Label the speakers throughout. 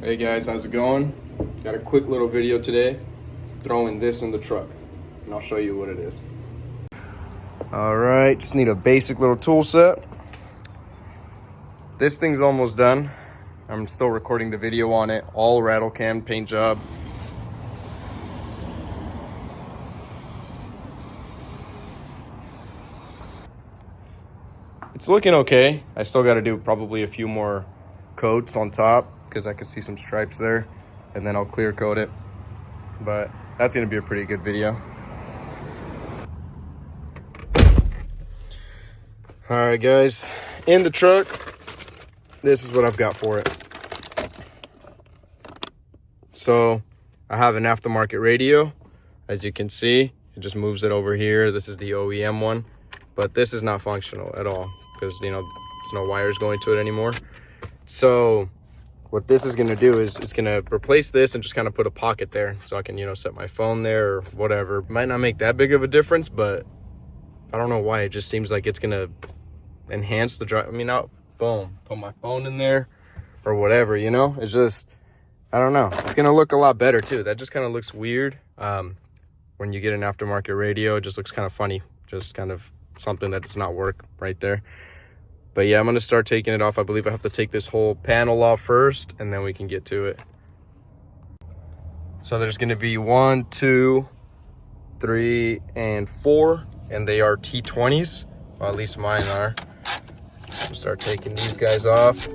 Speaker 1: Hey guys, how's it going? Got a quick little video today, throwing this in the truck, and I'll show you what it is. All right, just need a basic little tool set. This thing's almost done. I'm still recording the video on it, all rattle can paint job. It's looking okay. I still got to do probably a few more coats on top because I can see some stripes there, and then I'll clear coat it. But that's gonna be a pretty good video. All right guys, in the truck, this is what I've got for it. So I have an aftermarket radio. As you can see, it just moves it over here. This is the OEM one, but this is not functional at all because, you know, there's no wires going to it anymore. So what this is going to do is it's going to replace this and just kind of put a pocket there so I can, you know, set my phone there or whatever. Might not make that big of a difference, but I don't know why. It just seems like it's going to enhance the drive. I mean, I'll boom, put my phone in there or whatever, you know. It's just, I don't know. It's going to look a lot better too. That just kind of looks weird. When you get an aftermarket radio, it just looks kind of funny. Just kind of something that does not work right there. But yeah, I'm going to start taking it off. I believe I have to take this whole panel off first, and then we can get to it. So there's going to be 1, 2, 3, and 4, and they are T20s. Well, at least mine are. We'll start taking these guys off.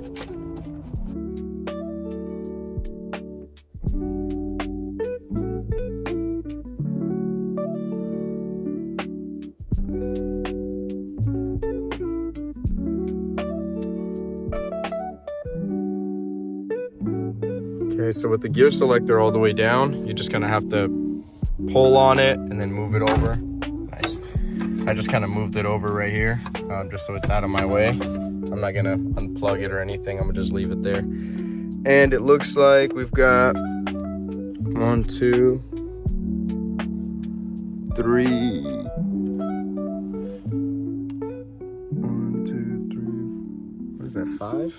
Speaker 1: Okay, so with the gear selector all the way down, you just kind of have to pull on it and then move it over. Nice. I just kind of moved it over right here, just so it's out of my way. I'm not gonna unplug it or anything. I'm gonna just leave it there. And it looks like we've got 1, 2, 3. 1, 2, 3. What is that? 5?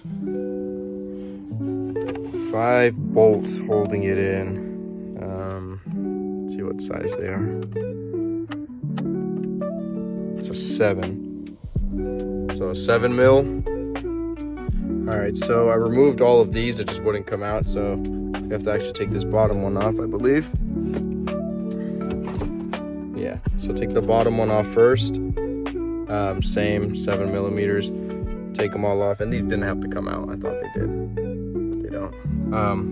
Speaker 1: 5 bolts holding it in. Let's see what size they are. It's a 7. So a 7 mil. All right, so I removed all of these. It just wouldn't come out, so you have to actually take this bottom one off, I believe. Yeah, so take the bottom one off first. Same 7 millimeters. Take them all off, and these didn't have to come out. I thought they did. They don't.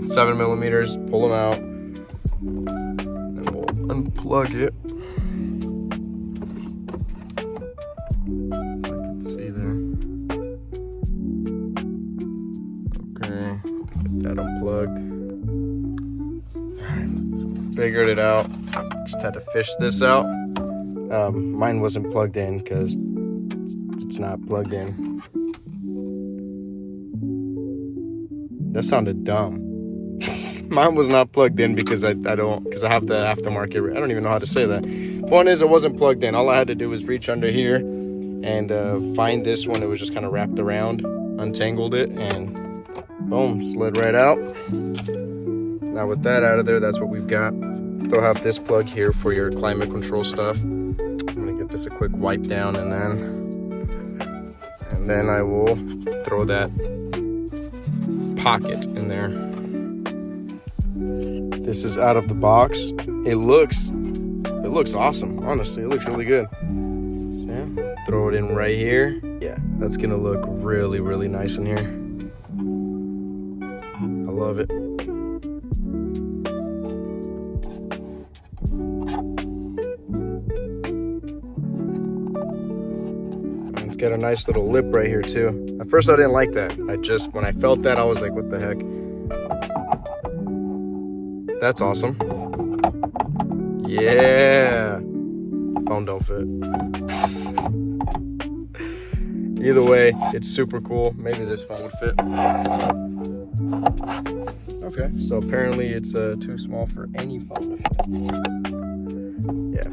Speaker 1: 7 millimeters. Pull them out, and then we'll unplug it. I can see there. Okay, get that unplugged. Figured it out. Just had to fish this out. Mine wasn't plugged in because it's not plugged in. That sounded dumb. Mine was not plugged in because I have the aftermarket. I don't even know how to say that. One is, it wasn't plugged in. All I had to do was reach under here and find this one. It was just kind of wrapped around, untangled it, and boom, slid right out. Now with that out of there, that's what we've got. Still have this plug here for your climate control stuff. I'm gonna give this a quick wipe down, and then I will throw that pocket in there. This is out of the box. It looks awesome. Honestly, it looks really good. So yeah, throw it in right here. Yeah, that's gonna look really, really nice in here. I love it. And it's got a nice little lip right here too. At first I didn't like that. When I felt that, I was like, what the heck? That's awesome. Yeah. Phone don't fit. Either way, it's super cool. Maybe this phone would fit. Okay, so apparently it's too small for any phone to fit. Yeah.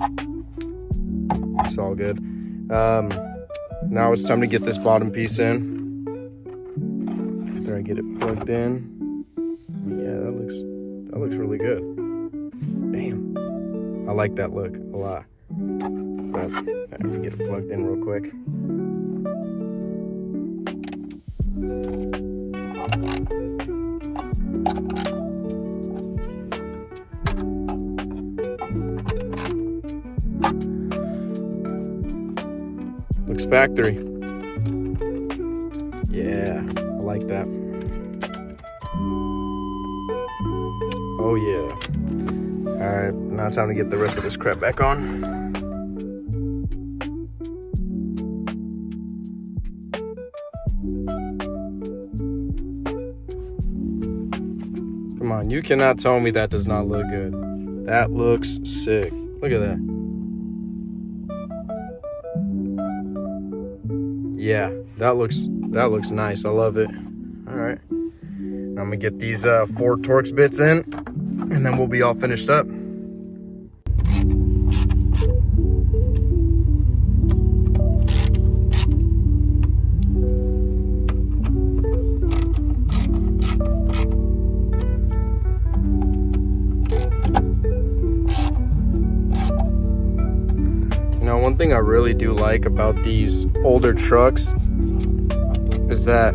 Speaker 1: It's all good. Now it's time to get this bottom piece in. After I get it plugged in, we looks really good. Damn. I like that look a lot. But let me get it plugged in real quick. Looks factory. Yeah, I like that. Oh yeah. All right, now time to get the rest of this crap back on. Come on, you cannot tell me that does not look good. That looks sick. Look at that. Yeah, that looks nice. I love it. All right, I'm gonna get these 4 Torx bits in, and then we'll be all finished up. One thing I really do like about these older trucks is that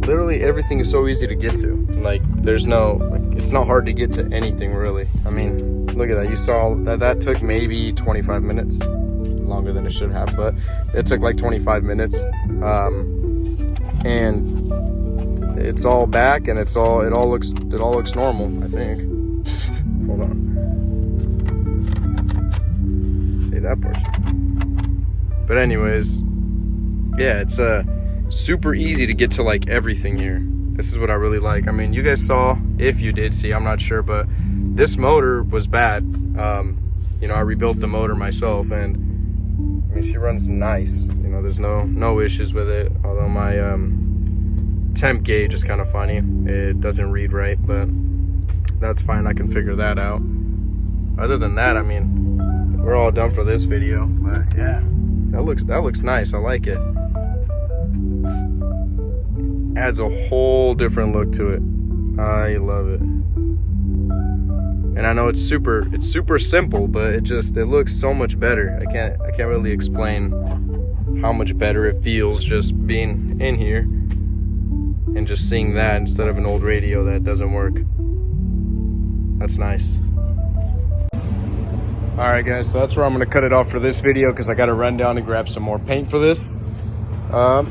Speaker 1: literally everything is so easy to get to. Like there's no, it's not hard to get to anything really. I mean, look at that. You saw that took maybe 25 minutes, longer than it should have, but it took like 25 minutes. And it's all back, and it all looks normal, I think. Hold on. That person. But anyways, yeah, it's super easy to get to like everything here. This is what I really like. I mean, you guys saw, if you did see, I'm not sure, but this motor was bad. You know, I rebuilt the motor myself, and I mean, she runs nice. You know, there's no issues with it, although my temp gauge is kind of funny. It doesn't read right, but that's fine. I can figure that out. Other than that, I mean, we're all done for this video, but yeah, that looks nice. I like it. Adds a whole different look to it. I love it. And I know it's super simple, but it looks so much better. I can't really explain how much better it feels just being in here and just seeing that instead of an old radio that doesn't work. That's nice. All right, guys, so that's where I'm gonna cut it off for this video because I gotta run down and grab some more paint for this. So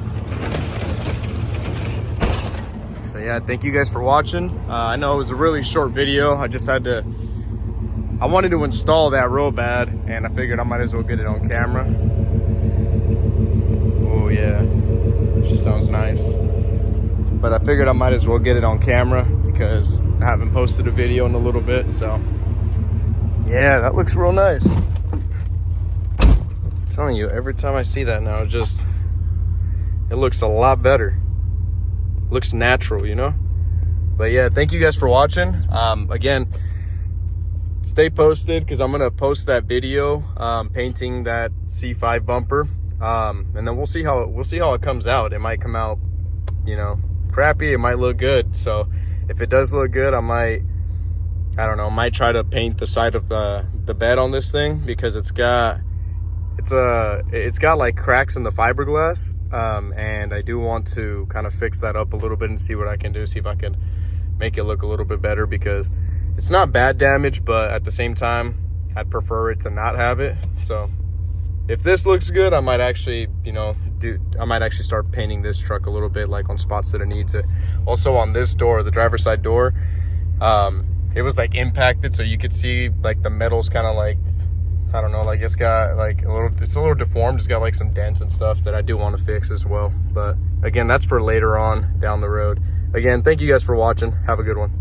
Speaker 1: yeah, thank you guys for watching. I know it was a really short video. I wanted to install that real bad, and I figured I might as well get it on camera. Oh yeah, she sounds nice. But I figured I might as well get it on camera because I haven't posted a video in a little bit, so. Yeah, that looks real nice. I'm telling you, every time I see that now, it looks a lot better. It looks natural, you know? But yeah, thank you guys for watching. Again, stay posted because I'm gonna post that video painting that C5 bumper. And then we'll see how it comes out. It might come out, you know, crappy. It might look good. So if it does look good, I might try to paint the side of the bed on this thing because it's got like cracks in the fiberglass, and I do want to kind of fix that up a little bit and see what I can do, see if I can make it look a little bit better, because it's not bad damage, but at the same time I'd prefer it to not have it. So if this looks good, I might actually, you know, start painting this truck a little bit, like on spots that it needs it. Also on this door, the driver's side door, it was like impacted, so you could see like the metal's kind of like, I don't know, like it's got like it's a little deformed. It's got like some dents and stuff that I do want to fix as well. But again, that's for later on down the road. Again, thank you guys for watching. Have a good one.